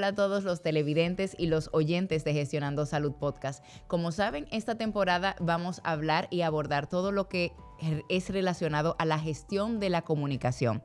Hola a todos los televidentes y los oyentes de Gestionando Salud Podcast. Como saben, esta temporada vamos a hablar y abordar todo lo que es relacionado a la gestión de la comunicación.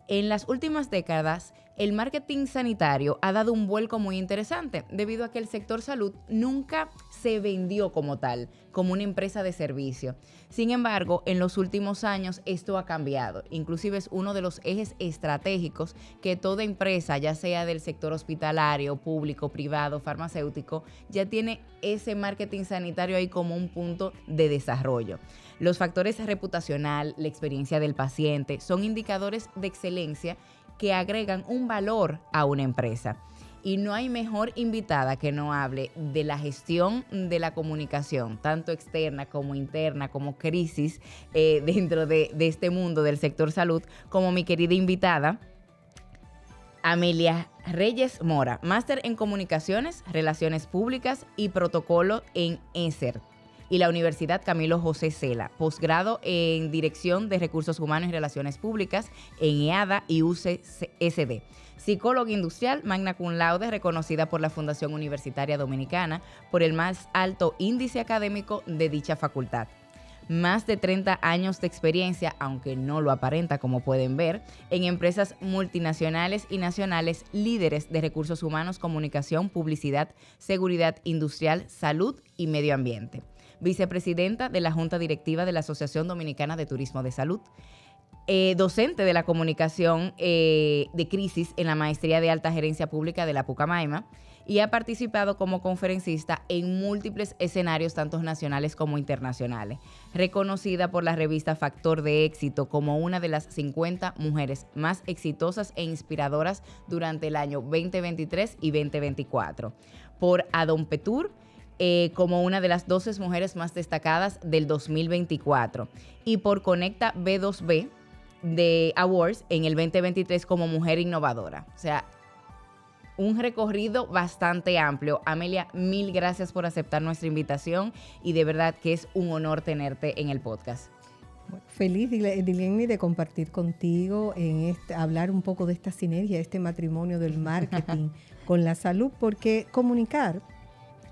En las últimas décadas, el marketing sanitario ha dado un vuelco muy interesante debido a que el sector salud nunca se vendió como tal, como una empresa de servicio. Sin embargo, en los últimos años esto ha cambiado. Inclusive es uno de los ejes estratégicos que toda empresa, ya sea del sector hospitalario, público, privado, farmacéutico, ya tiene ese marketing sanitario ahí como un punto de desarrollo. Los factores reputacional, la experiencia del paciente, son indicadores de excelencia que agregan un valor a una empresa. Y no hay mejor invitada que no hable de la gestión de la comunicación, tanto externa como interna, como crisis dentro de este mundo del sector salud, como mi querida invitada, Amelia Reyes Mora, máster en Comunicaciones, Relaciones Públicas y Protocolo en ESER. Y la Universidad Camilo José Cela, posgrado en Dirección de Recursos Humanos y Relaciones Públicas en EADA y UCSD. Psicóloga industrial, magna cum laude, reconocida por la Fundación Universitaria Dominicana por el más alto índice académico de dicha facultad. Más de 30 años de experiencia, aunque no lo aparenta como pueden ver, en empresas multinacionales y nacionales líderes de recursos humanos, comunicación, publicidad, seguridad industrial, salud y medio ambiente. Vicepresidenta de la Junta Directiva de la Asociación Dominicana de Turismo de Salud, docente de la comunicación de crisis en la Maestría de Alta Gerencia Pública de la Pucamaima, y ha participado como conferencista en múltiples escenarios, tanto nacionales como internacionales. Reconocida por la revista Factor de Éxito como una de las 50 mujeres más exitosas e inspiradoras durante el año 2023 y 2024. Por Adonpetur, como una de las 12 mujeres más destacadas del 2024. Y por Conecta B2B de Awards en el 2023 como mujer innovadora. O sea, un recorrido bastante amplio. Amelia, mil gracias por aceptar nuestra invitación y de verdad que es un honor tenerte en el podcast. Feliz, Dilenny, de compartir contigo, hablar un poco de esta sinergia, este matrimonio del marketing con la salud, porque comunicar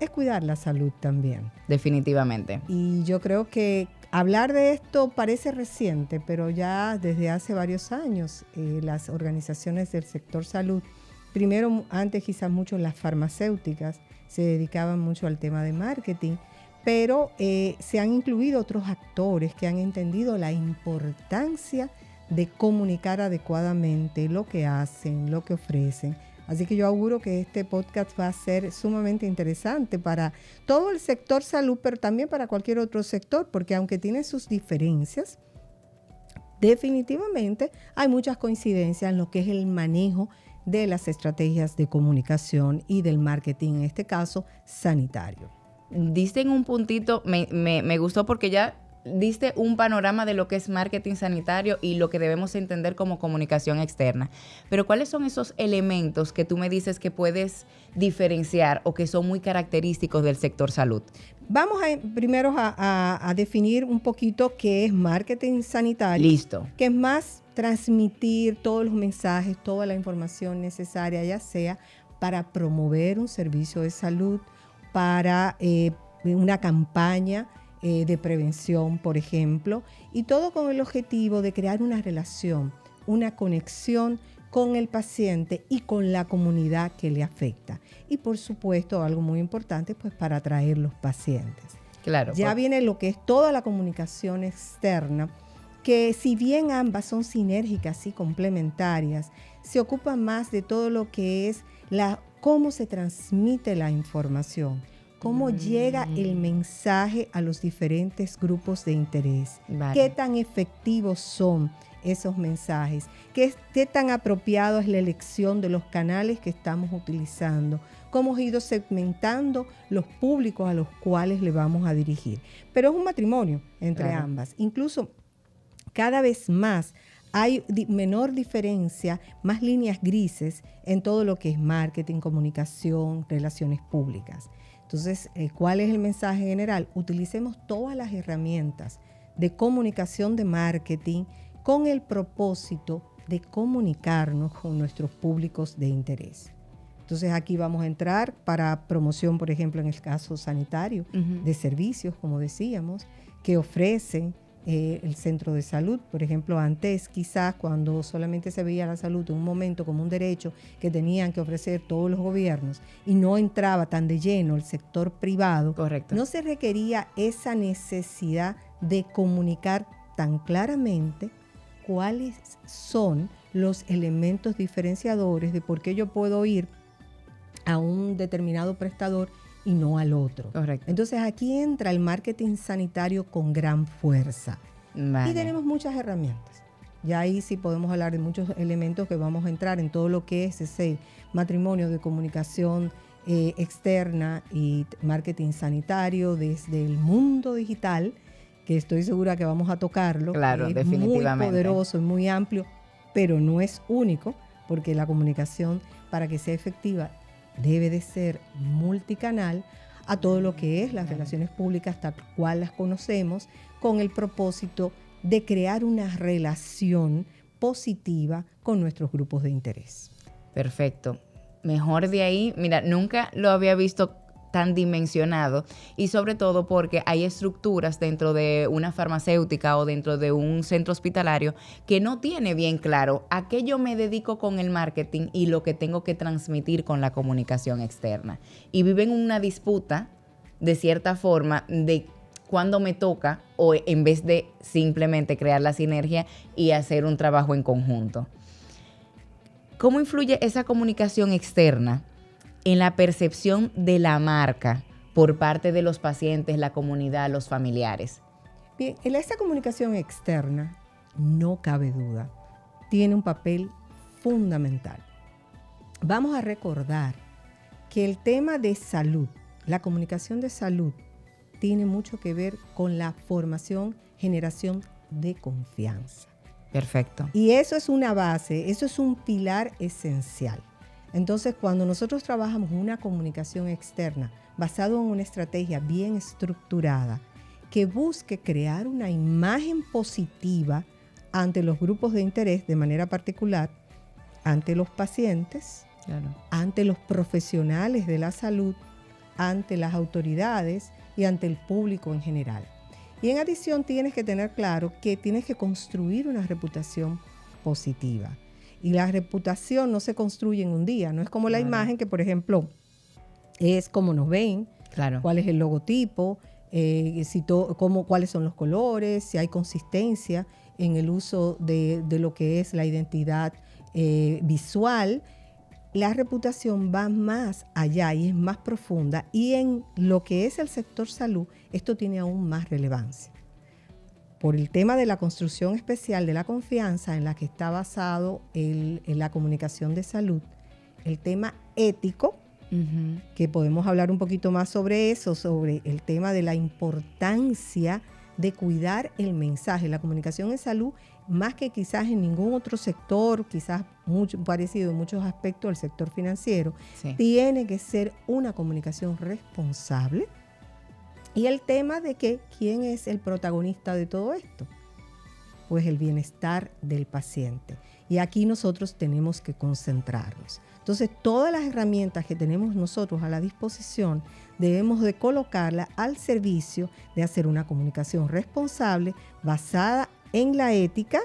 es cuidar la salud también. Definitivamente. Y yo creo que hablar de esto parece reciente, pero ya desde hace varios años las organizaciones del sector salud, primero antes quizás mucho las farmacéuticas, se dedicaban mucho al tema de marketing, pero se han incluido otros actores que han entendido la importancia de comunicar adecuadamente lo que hacen, lo que ofrecen. Así que yo auguro que este podcast va a ser sumamente interesante para todo el sector salud, pero también para cualquier otro sector, porque aunque tiene sus diferencias, definitivamente hay muchas coincidencias en lo que es el manejo de las estrategias de comunicación y del marketing, en este caso sanitario. Diste en un puntito, me gustó porque ya diste un panorama de lo que es marketing sanitario y lo que debemos entender como comunicación externa. Pero ¿cuáles son esos elementos que tú me dices que puedes diferenciar o que son muy característicos del sector salud? Vamos primero a definir un poquito qué es marketing sanitario. Listo. Que es más transmitir todos los mensajes, toda la información necesaria, ya sea para promover un servicio de salud, para una campaña de prevención, por ejemplo, y todo con el objetivo de crear una relación, una conexión con el paciente y con la comunidad que le afecta. Y por supuesto, algo muy importante, pues para atraer los pacientes. Claro. Ya viene lo que es toda la comunicación externa, que si bien ambas son sinérgicas y complementarias, se ocupa más de todo lo que es cómo se transmite la información, cómo llega el mensaje a los diferentes grupos de interés, qué tan efectivos son esos mensajes, qué tan apropiado es la elección de los canales que estamos utilizando, cómo hemos ido segmentando los públicos a los cuales le vamos a dirigir. Pero es un matrimonio entre ambas. Incluso cada vez más hay menor diferencia, más líneas grises en todo lo que es marketing, comunicación, relaciones públicas. Entonces, ¿cuál es el mensaje general? Utilicemos todas las herramientas de comunicación de marketing con el propósito de comunicarnos con nuestros públicos de interés. Entonces aquí vamos a entrar para promoción, por ejemplo, en el caso sanitario, de servicios, como decíamos, que ofrecen el centro de salud. Por ejemplo, antes quizás cuando solamente se veía la salud en un momento como un derecho que tenían que ofrecer todos los gobiernos y no entraba tan de lleno el sector privado, correcto, no se requería esa necesidad de comunicar tan claramente cuáles son los elementos diferenciadores de por qué yo puedo ir a un determinado prestador y no al otro. correcto. Entonces aquí entra el marketing sanitario con gran fuerza. Vale. Y tenemos muchas herramientas. Ya ahí sí podemos hablar de muchos elementos que vamos a entrar en todo lo que es ese matrimonio de comunicación externa y marketing sanitario desde el mundo digital, que estoy segura que vamos a tocarlo. Claro, es definitivamente. muy poderoso y muy amplio, pero no es único, porque la comunicación, para que sea efectiva, debe de ser multicanal a todo lo que es las relaciones públicas tal cual las conocemos, con el propósito de crear una relación positiva con nuestros grupos de interés. Perfecto. Mejor de ahí, mira, nunca lo había visto tan dimensionado y sobre todo porque hay estructuras dentro de una farmacéutica o dentro de un centro hospitalario que no tiene bien claro a qué yo me dedico con el marketing y lo que tengo que transmitir con la comunicación externa. Y viven una disputa, de cierta forma, de cuándo me toca o en vez de simplemente crear la sinergia y hacer un trabajo en conjunto. ¿Cómo influye esa comunicación externa en la percepción de la marca por parte de los pacientes, la comunidad, los familiares? Bien, en esta comunicación externa, no cabe duda, tiene un papel fundamental. Vamos a recordar que el tema de salud, la comunicación de salud, tiene mucho que ver con la formación, generación de confianza. Perfecto. Y eso es una base, eso es un pilar esencial. Entonces, cuando nosotros trabajamos una comunicación externa basado en una estrategia bien estructurada que busque crear una imagen positiva ante los grupos de interés de manera particular, ante los pacientes, Claro. ante los profesionales de la salud, ante las autoridades y ante el público en general. Y en adición tienes que tener claro que tienes que construir una reputación positiva. Y la reputación no se construye en un día, no es como la imagen que, por ejemplo, es como nos ven, Claro. cuál es el logotipo, cuáles son los colores, si hay consistencia en el uso de lo que es la identidad visual. La reputación va más allá y es más profunda, y en lo que es el sector salud, esto tiene aún más relevancia. Por el tema de la construcción especial de la confianza en la que está basado en la comunicación de salud, el tema ético, que podemos hablar un poquito más sobre eso, sobre el tema de la importancia de cuidar el mensaje. La comunicación en salud, más que quizás en ningún otro sector, quizás mucho parecido en muchos aspectos del sector financiero, Sí. tiene que ser una comunicación responsable. Y el tema de que, ¿quién es el protagonista de todo esto? Pues el bienestar del paciente. Y aquí nosotros tenemos que concentrarnos. Entonces, todas las herramientas que tenemos nosotros a la disposición, debemos de colocarlas al servicio de hacer una comunicación responsable basada en la ética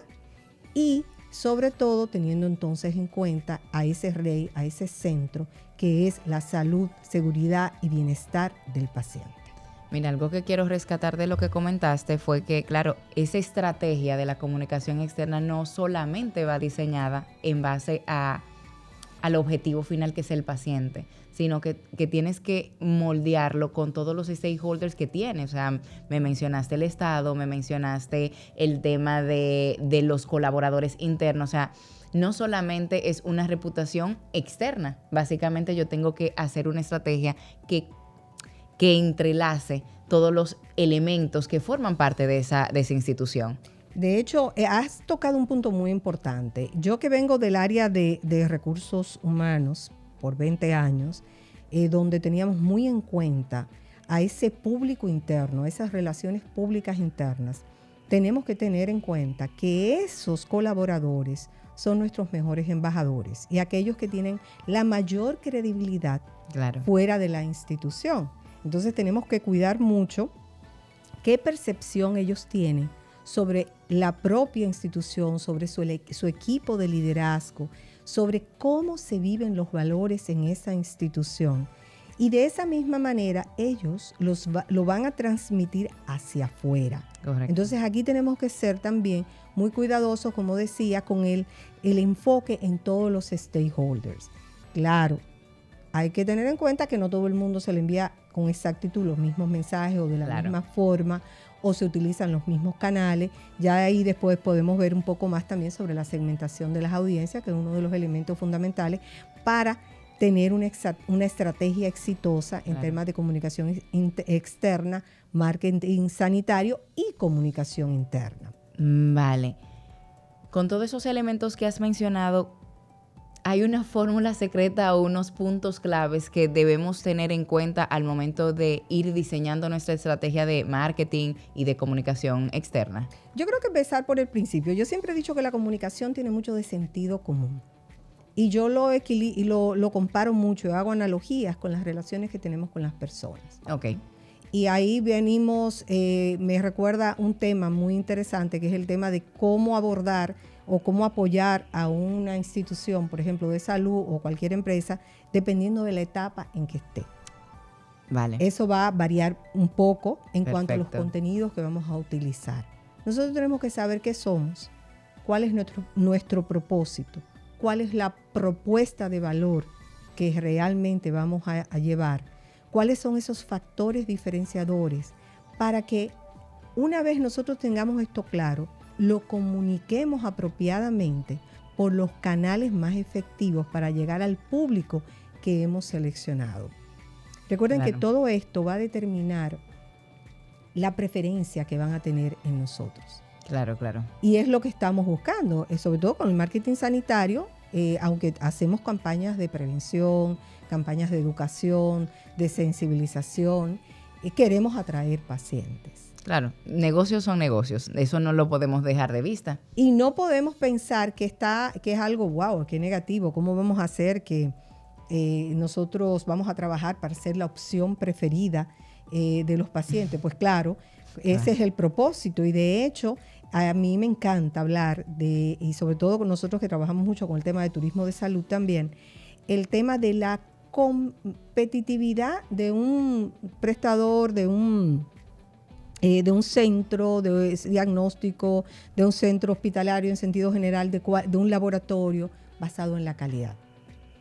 y, sobre todo, teniendo entonces en cuenta a ese rey, a ese centro, que es la salud, seguridad y bienestar del paciente. Mira, algo que quiero rescatar de lo que comentaste fue que, claro, esa estrategia de la comunicación externa no solamente va diseñada en base al objetivo final, que es el paciente, sino que tienes que moldearlo con todos los stakeholders que tienes. O sea, me mencionaste el Estado, me mencionaste el tema de los colaboradores internos. O sea, no solamente es una reputación externa. Básicamente yo tengo que hacer una estrategia que entrelace todos los elementos que forman parte de esa institución. De hecho, has tocado un punto muy importante. Yo que vengo del área de recursos humanos por 20 años, donde teníamos muy en cuenta a ese público interno, a esas relaciones públicas internas, tenemos que tener en cuenta que esos colaboradores son nuestros mejores embajadores y aquellos que tienen la mayor credibilidad fuera de la institución. Entonces tenemos que cuidar mucho qué percepción ellos tienen sobre la propia institución, sobre su equipo de liderazgo, sobre cómo se viven los valores en esa institución. Y de esa misma manera ellos lo van a transmitir hacia afuera. Correcto. Entonces aquí tenemos que ser también muy cuidadosos, como decía, con el enfoque en todos los stakeholders. Claro, hay que tener en cuenta que no todo el mundo se le envía con exactitud los mismos mensajes o de la misma forma, o se utilizan los mismos canales. Ya ahí después podemos ver un poco más también sobre la segmentación de las audiencias, que es uno de los elementos fundamentales para tener una estrategia exitosa en temas de comunicación externa, marketing sanitario y comunicación interna. Vale. Con todos esos elementos que has mencionado, ¿hay una fórmula secreta o unos puntos claves que debemos tener en cuenta al momento de ir diseñando nuestra estrategia de marketing y de comunicación externa? Yo creo que empezar por el principio. Yo siempre he dicho que la comunicación tiene mucho de sentido común. Y yo lo comparo mucho, hago analogías con las relaciones que tenemos con las personas. Ok. Y ahí venimos, me recuerda un tema muy interesante, que es el tema de cómo abordar o cómo apoyar a una institución, por ejemplo, de salud o cualquier empresa, dependiendo de la etapa en que esté. Vale. Eso va a variar un poco en cuanto a los contenidos que vamos a utilizar. Nosotros tenemos que saber qué somos, cuál es nuestro propósito, cuál es la propuesta de valor que realmente vamos a llevar, cuáles son esos factores diferenciadores para que una vez nosotros tengamos esto claro, lo comuniquemos apropiadamente por los canales más efectivos para llegar al público que hemos seleccionado. Recuerden que todo esto va a determinar la preferencia que van a tener en nosotros. Claro. Y es lo que estamos buscando, sobre todo con el marketing sanitario, aunque hacemos campañas de prevención, campañas de educación, de sensibilización, queremos atraer pacientes. Claro, negocios son negocios, eso no lo podemos dejar de vista. Y no podemos pensar que es algo wow, que negativo. ¿Cómo vamos a hacer que nosotros vamos a trabajar para ser la opción preferida de los pacientes? Pues claro, ese es el propósito. Y de hecho, a mí me encanta hablar y sobre todo con nosotros que trabajamos mucho con el tema de turismo de salud también, el tema de la competitividad de un prestador, de un centro de diagnóstico, de un centro hospitalario en sentido general, de un laboratorio basado en la calidad.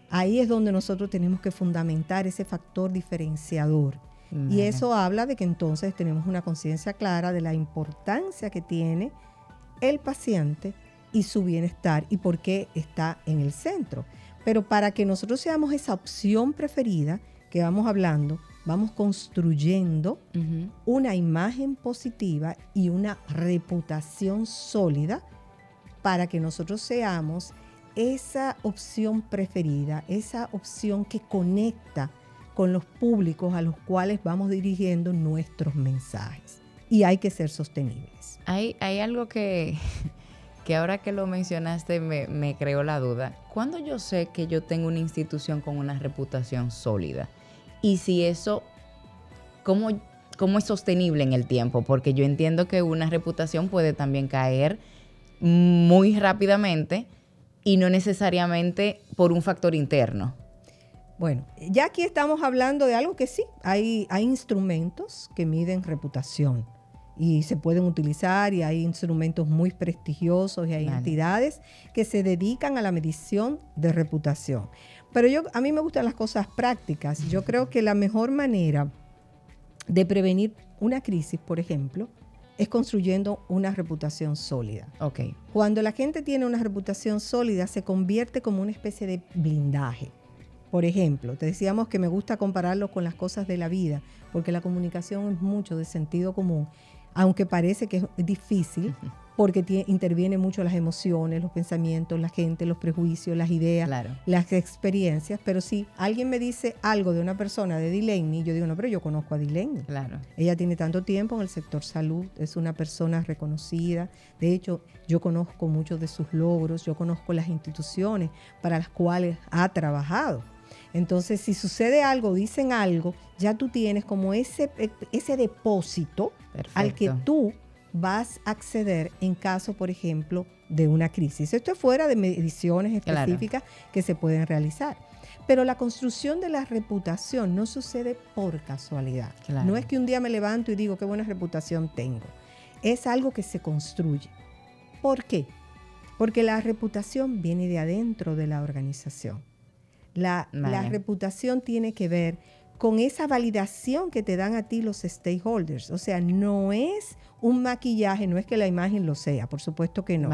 Ahí es donde nosotros tenemos que fundamentar ese factor diferenciador. Y eso habla de que entonces tenemos una conciencia clara de la importancia que tiene el paciente y su bienestar y por qué está en el centro. Pero para que nosotros seamos esa opción preferida que vamos hablando, vamos construyendo una imagen positiva y una reputación sólida para que nosotros seamos esa opción preferida, esa opción que conecta con los públicos a los cuales vamos dirigiendo nuestros mensajes. Y hay que ser sostenibles. Hay algo que ahora que lo mencionaste me creó la duda. ¿Cuándo yo sé que yo tengo una institución con una reputación sólida? Y si eso, ¿cómo es sostenible en el tiempo? Porque yo entiendo que una reputación puede también caer muy rápidamente y no necesariamente por un factor interno. Bueno, ya aquí estamos hablando de algo que sí, hay instrumentos que miden reputación y se pueden utilizar y hay instrumentos muy prestigiosos y hay entidades que se dedican a la medición de reputación. Pero a mí me gustan las cosas prácticas. Yo creo que la mejor manera de prevenir una crisis, por ejemplo, es construyendo una reputación sólida. Okay. Cuando la gente tiene una reputación sólida, se convierte como una especie de blindaje. Por ejemplo, te decíamos que me gusta compararlo con las cosas de la vida, porque la comunicación es mucho de sentido común, aunque parece que es difícil, porque interviene mucho las emociones, los pensamientos, la gente, los prejuicios, las ideas, Claro. las experiencias. Pero si alguien me dice algo de una persona de Delaney, yo digo, no, pero yo conozco a Delaney. Claro. Ella tiene tanto tiempo en el sector salud, es una persona reconocida. De hecho, yo conozco muchos de sus logros, yo conozco las instituciones para las cuales ha trabajado. Entonces, si sucede algo, dicen algo, ya tú tienes como ese depósito al que tú vas a acceder en caso, por ejemplo, de una crisis. Esto es fuera de mediciones específicas que se pueden realizar. Pero la construcción de la reputación no sucede por casualidad. Claro. No es que un día me levanto y digo qué buena reputación tengo. Es algo que se construye. ¿Por qué? Porque la reputación viene de adentro de la organización. La reputación tiene que ver con esa validación que te dan a ti los stakeholders. O sea, no es un maquillaje, no es que la imagen lo sea, por supuesto que no.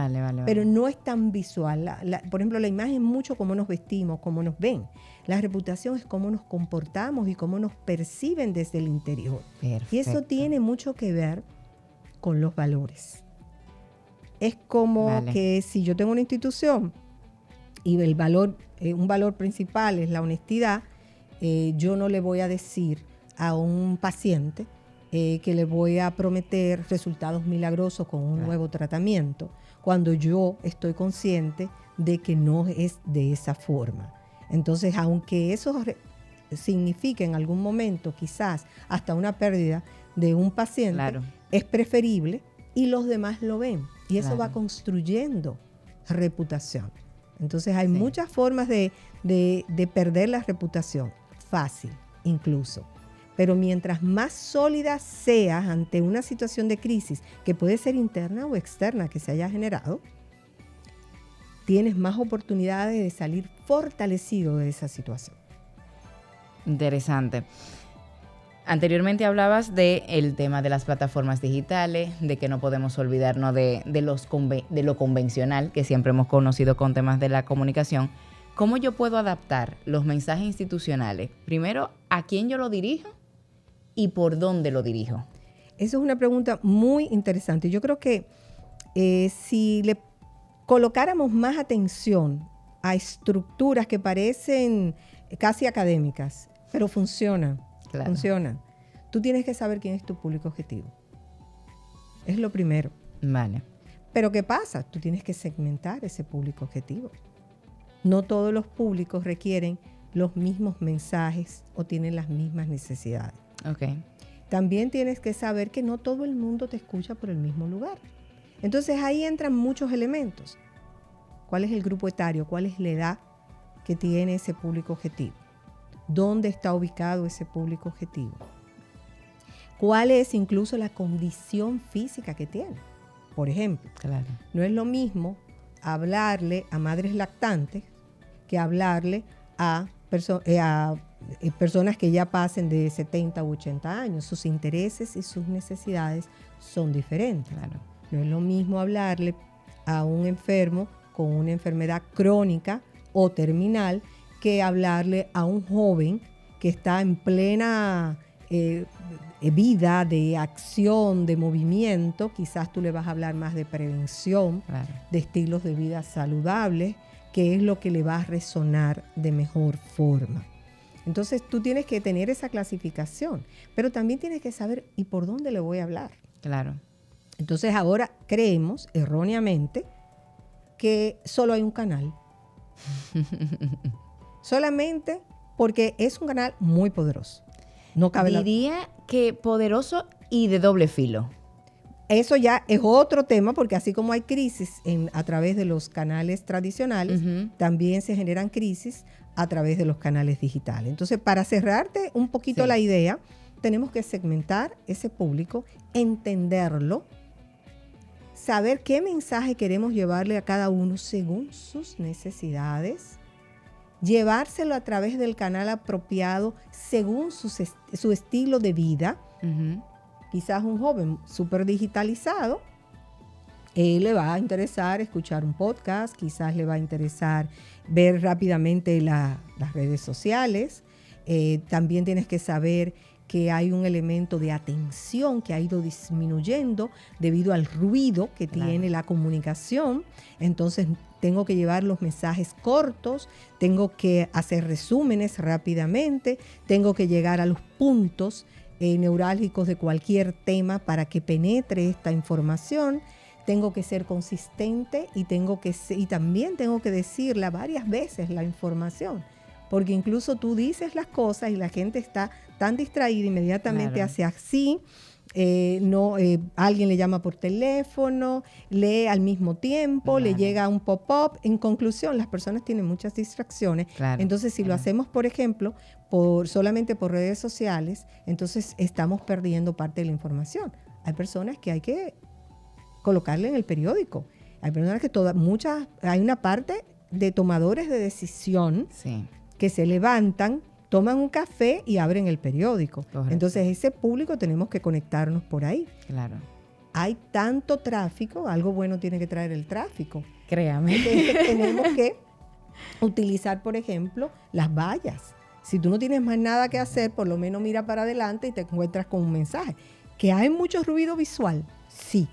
Pero no es tan visual. Por ejemplo, la imagen es mucho cómo nos vestimos, cómo nos ven. La reputación es cómo nos comportamos y cómo nos perciben desde el interior. Perfecto. Y eso tiene mucho que ver con los valores. Es como que si yo tengo una institución y el valor, un valor principal es la honestidad, yo no le voy a decir a un paciente que le voy a prometer resultados milagrosos con un nuevo tratamiento, cuando yo estoy consciente de que no es de esa forma. Entonces, aunque eso signifique en algún momento quizás hasta una pérdida de un paciente, es preferible y los demás lo ven. Y eso va construyendo reputación. Entonces, hay muchas formas de perder la reputación. Fácil, incluso. Pero mientras más sólida seas ante una situación de crisis, que puede ser interna o externa que se haya generado, tienes más oportunidades de salir fortalecido de esa situación. Interesante. Anteriormente hablabas del tema de las plataformas digitales, de que no podemos olvidarnos de lo convencional que siempre hemos conocido con temas de la comunicación. ¿Cómo yo puedo adaptar los mensajes institucionales? Primero, ¿a quién yo lo dirijo y por dónde lo dirijo? Esa es una pregunta muy interesante. Yo creo que si le colocáramos más atención a estructuras que parecen casi académicas, pero funcionan, tú tienes que saber quién es tu público objetivo. Es lo primero. Vale. Pero ¿qué pasa? Tú tienes que segmentar ese público objetivo. No todos los públicos requieren los mismos mensajes o tienen las mismas necesidades. Okay. También tienes que saber que no todo el mundo te escucha por el mismo lugar. Entonces ahí entran muchos elementos. ¿Cuál es el grupo etario? ¿Cuál es la edad que tiene ese público objetivo? ¿Dónde está ubicado ese público objetivo? ¿Cuál es incluso la condición física que tiene? Por ejemplo, no es lo mismo hablarle a madres lactantes que hablarle a personas que ya pasen de 70 u 80 años. Sus intereses y sus necesidades son diferentes. No es lo mismo hablarle a un enfermo con una enfermedad crónica o terminal que hablarle a un joven que está en plena vida, de acción, de movimiento. Quizás tú le vas a hablar más de prevención, de estilos de vida saludables, que es lo que le va a resonar de mejor forma. Entonces tú tienes que tener esa clasificación, pero también tienes que saber ¿y por dónde le voy a hablar? Claro. Entonces ahora creemos erróneamente que solo hay un canal. Solamente porque es un canal muy poderoso. No cabe Diría que poderoso y de doble filo. Eso ya es otro tema, porque así como hay crisis a través de los canales tradicionales, también se generan crisis a través de los canales digitales. Entonces, para cerrarte un poquito la idea, tenemos que segmentar ese público, entenderlo, saber qué mensaje queremos llevarle a cada uno según sus necesidades, llevárselo a través del canal apropiado según su estilo de vida. Quizás un joven súper digitalizado, le va a interesar escuchar un podcast, quizás le va a interesar ver rápidamente las redes sociales. También tienes que saber que hay un elemento de atención que ha ido disminuyendo debido al ruido que tiene la comunicación. Entonces tengo que llevar los mensajes cortos, tengo que hacer resúmenes rápidamente, tengo que llegar a los puntos neurálgicos de cualquier tema para que penetre esta información. Tengo que ser consistente y también tengo que decirla varias veces la información, porque incluso tú dices las cosas y la gente está tan distraída, inmediatamente hace así, alguien le llama por teléfono, lee al mismo tiempo, le llega un pop-up. En conclusión, las personas tienen muchas distracciones. Entonces, si lo hacemos, por ejemplo, solamente por redes sociales, entonces estamos perdiendo parte de la información. Hay personas que hay que colocarle en el periódico. Hay personas que hay una parte de tomadores de decisión que se levantan, toman un café y abren el periódico. Correcto. Entonces, ese público tenemos que conectarnos por ahí. Claro. Hay tanto tráfico, algo bueno tiene que traer el tráfico. Créame. Tenemos que utilizar, por ejemplo, las vallas. Si tú no tienes más nada que hacer, por lo menos mira para adelante y te encuentras con un mensaje. ¿Que hay mucho ruido visual? Sí.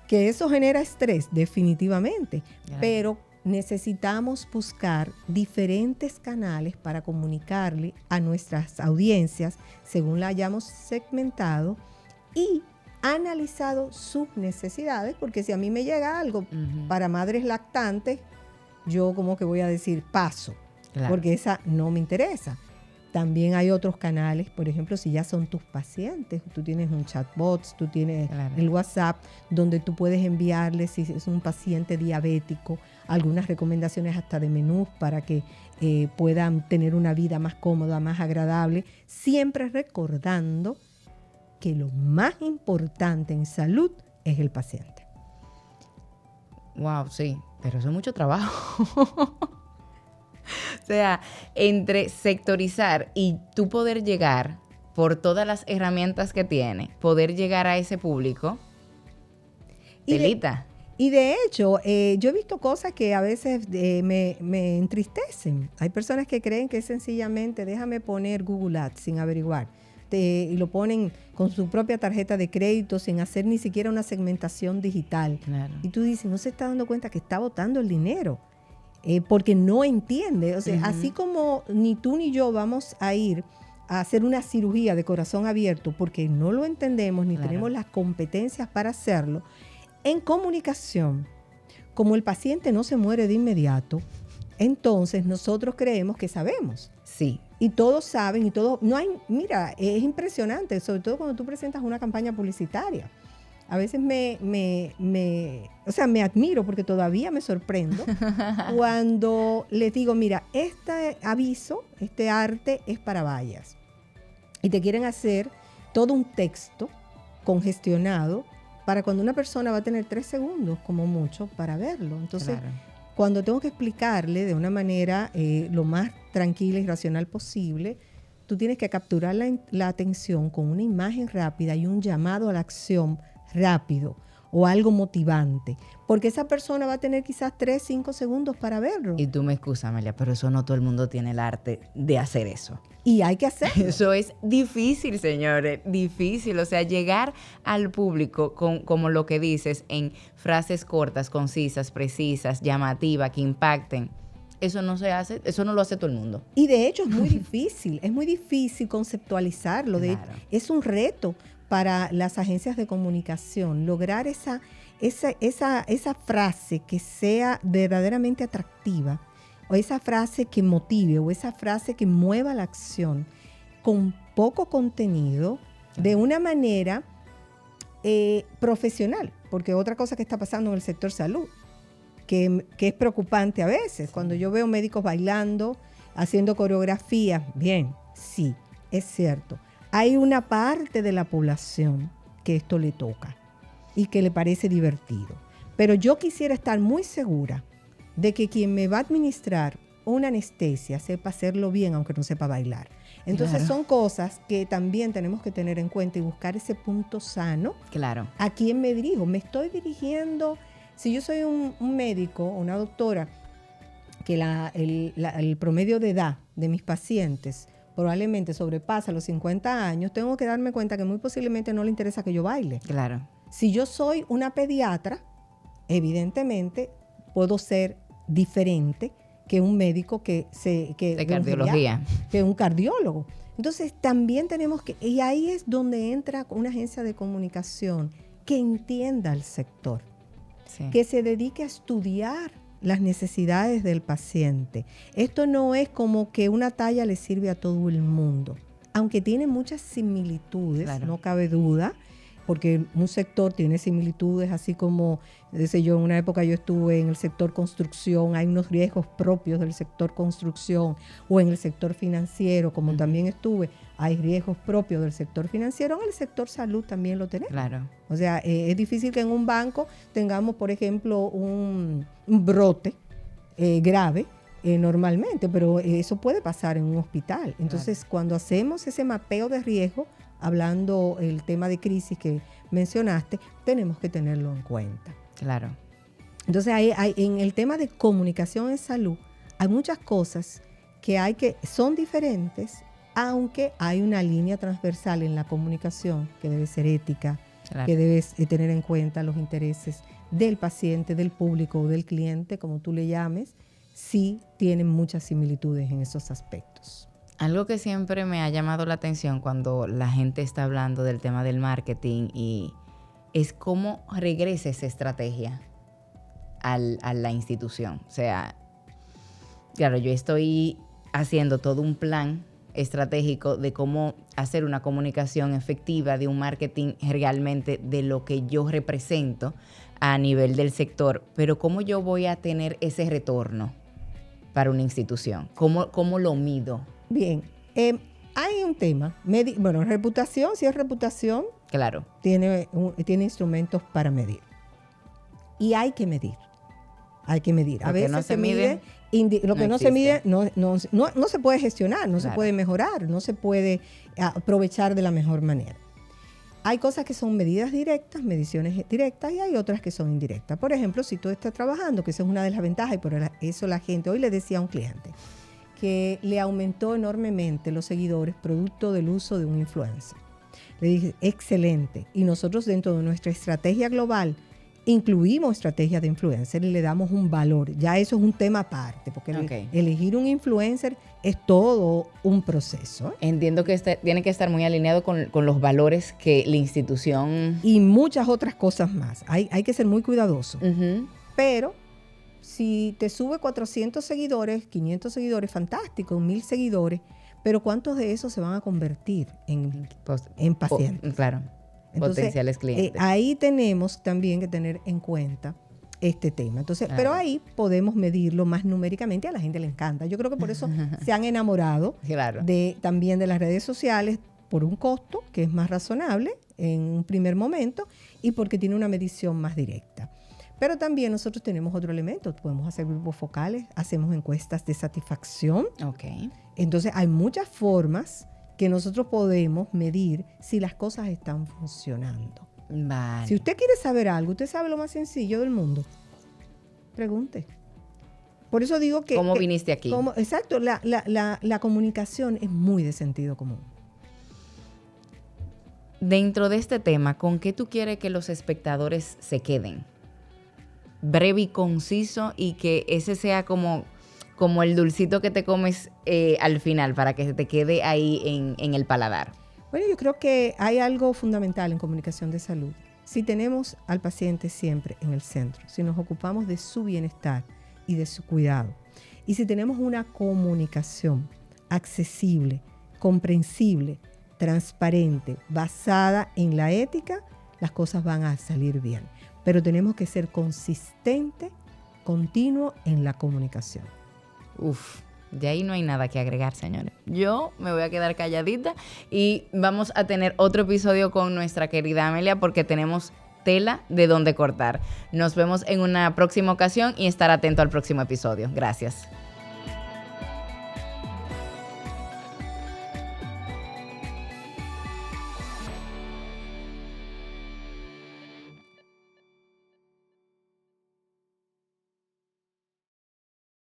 ¿Que eso genera estrés? Definitivamente. Pero necesitamos buscar diferentes canales para comunicarle a nuestras audiencias según la hayamos segmentado y analizado sus necesidades, porque si a mí me llega algo para madres lactantes, yo como que voy a decir paso, porque esa no me interesa. También hay otros canales, por ejemplo, si ya son tus pacientes, tú tienes un chatbot, tú tienes el WhatsApp, donde tú puedes enviarles, si es un paciente diabético, algunas recomendaciones hasta de menús para que puedan tener una vida más cómoda, más agradable, siempre recordando que lo más importante en salud es el paciente. Wow, sí, pero eso es mucho trabajo. O sea, entre sectorizar y tú poder llegar por todas las herramientas que tiene, poder llegar a ese público, telita. Y de hecho, yo he visto cosas que a veces me entristecen. Hay personas que creen que es sencillamente déjame poner Google Ads sin averiguar. Y lo ponen con su propia tarjeta de crédito sin hacer ni siquiera una segmentación digital. Y tú dices, no se está dando cuenta que está botando el dinero. Porque no entiende. O sea, así como ni tú ni yo vamos a ir a hacer una cirugía de corazón abierto porque no lo entendemos ni tenemos las competencias para hacerlo, en comunicación, como el paciente no se muere de inmediato, entonces nosotros creemos que sabemos. Sí. Y todos saben y todos... Mira, es impresionante, sobre todo cuando tú presentas una campaña publicitaria. A veces me admiro porque todavía me sorprendo cuando les digo, mira, este aviso, este arte es para vallas. Y te quieren hacer todo un texto congestionado para cuando una persona va a tener 3 segundos como mucho para verlo. Entonces, cuando tengo que explicarle de una manera lo más tranquila y racional posible, tú tienes que capturar la atención con una imagen rápida y un llamado a la acción rápido o algo motivante, porque esa persona va a tener quizás 3, 5 segundos para verlo. Y tú me excusas, Amelia, pero eso no todo el mundo tiene el arte de hacer eso. Y hay que hacerlo. Eso es difícil, señores, difícil. O sea, llegar al público como lo que dices, en frases cortas, concisas, precisas, llamativas, que impacten. Eso no se hace, eso no lo hace todo el mundo. Y de hecho es muy difícil conceptualizarlo. Es un reto para las agencias de comunicación, lograr esa frase que sea verdaderamente atractiva, o esa frase que motive, o esa frase que mueva la acción, con poco contenido, de una manera profesional. Porque otra cosa que está pasando en el sector salud, que es preocupante a veces, cuando yo veo médicos bailando, haciendo coreografías, bien, sí, es cierto. Hay una parte de la población que esto le toca y que le parece divertido. Pero yo quisiera estar muy segura de que quien me va a administrar una anestesia sepa hacerlo bien, aunque no sepa bailar. Entonces son cosas que también tenemos que tener en cuenta y buscar ese punto sano. Claro. ¿A quién me dirijo? ¿Me estoy dirigiendo? Si yo soy un médico, una doctora, que el promedio de edad de mis pacientes probablemente sobrepasa los 50 años, tengo que darme cuenta que muy posiblemente no le interesa que yo baile. Claro. Si yo soy una pediatra, evidentemente puedo ser diferente que un médico de cardiología, que un cardiólogo. Entonces también tenemos que, y ahí es donde entra una agencia de comunicación que entienda el sector, sí, que se dedique a estudiar las necesidades del paciente. Esto no es como que una talla le sirve a todo el mundo, aunque tiene muchas similitudes, claro, no cabe duda, porque un sector tiene similitudes, así como, en una época yo estuve en el sector construcción, hay unos riesgos propios del sector construcción, o en el sector financiero, como también estuve, hay riesgos propios del sector financiero, en el sector salud también lo tenemos. Claro. O sea, es difícil que en un banco tengamos, por ejemplo, un brote grave normalmente, pero eso puede pasar en un hospital. Entonces, claro, cuando hacemos ese mapeo de riesgo, hablando el tema de crisis que mencionaste, tenemos que tenerlo en cuenta. Claro. Entonces, en el tema de comunicación en salud, hay muchas cosas que son diferentes, aunque hay una línea transversal en la comunicación que debe ser ética, claro, que debes tener en cuenta los intereses del paciente, del público o del cliente, como tú le llames, sí tienen muchas similitudes en esos aspectos. Algo que siempre me ha llamado la atención cuando la gente está hablando del tema del marketing y es cómo regresa esa estrategia a la institución. O sea, claro, yo estoy haciendo todo un plan estratégico de cómo hacer una comunicación efectiva, de un marketing realmente de lo que yo represento a nivel del sector, pero cómo yo voy a tener ese retorno para una institución, cómo lo mido. Bien, hay un tema, reputación, si es reputación, claro, tiene instrumentos para medir. Y hay que medir. A veces no se mide, lo que no se mide no se puede gestionar, no, claro, se puede mejorar, no se puede aprovechar de la mejor manera. Hay cosas que son medidas directas, mediciones directas, y hay otras que son indirectas. Por ejemplo, si tú estás trabajando, que esa es una de las ventajas, y por eso la gente, hoy le decía a un cliente, que le aumentó enormemente los seguidores producto del uso de un influencer. Le dije, excelente. Y nosotros dentro de nuestra estrategia global incluimos estrategias de influencer y le damos un valor. Ya eso es un tema aparte, porque okay, elegir un influencer es todo un proceso. Entiendo que tiene que estar muy alineado con los valores que la institución... Y muchas otras cosas más. Hay que ser muy cuidadoso. Uh-huh. Pero si te sube 400 seguidores, 500 seguidores, fantástico, 1000 seguidores, pero ¿cuántos de esos se van a convertir en pacientes? Claro, entonces, potenciales clientes. Ahí tenemos también que tener en cuenta este tema. Entonces, claro, pero ahí podemos medirlo más numéricamente, a la gente le encanta. Yo creo que por eso se han enamorado, claro, también de las redes sociales, por un costo que es más razonable en un primer momento y porque tiene una medición más directa. Pero también nosotros tenemos otro elemento. Podemos hacer grupos focales, hacemos encuestas de satisfacción. Okay. Entonces, hay muchas formas que nosotros podemos medir si las cosas están funcionando. Vale. Si usted quiere saber algo, usted sabe lo más sencillo del mundo, pregunte. Por eso digo que... ¿Cómo viniste aquí? Exacto, la comunicación es muy de sentido común. Dentro de este tema, ¿con qué tú quieres que los espectadores se queden? Breve y conciso, y que ese sea como el dulcito que te comes al final, para que se te quede ahí en el paladar. Bueno, yo creo que hay algo fundamental en comunicación de salud. Si tenemos al paciente siempre en el centro, si nos ocupamos de su bienestar y de su cuidado, y si tenemos una comunicación accesible, comprensible, transparente, basada en la ética, las cosas van a salir bien. Pero tenemos que ser consistente, continuo en la comunicación. De ahí no hay nada que agregar, señores. Yo me voy a quedar calladita y vamos a tener otro episodio con nuestra querida Amelia, porque tenemos tela de donde cortar. Nos vemos en una próxima ocasión y estar atento al próximo episodio. Gracias.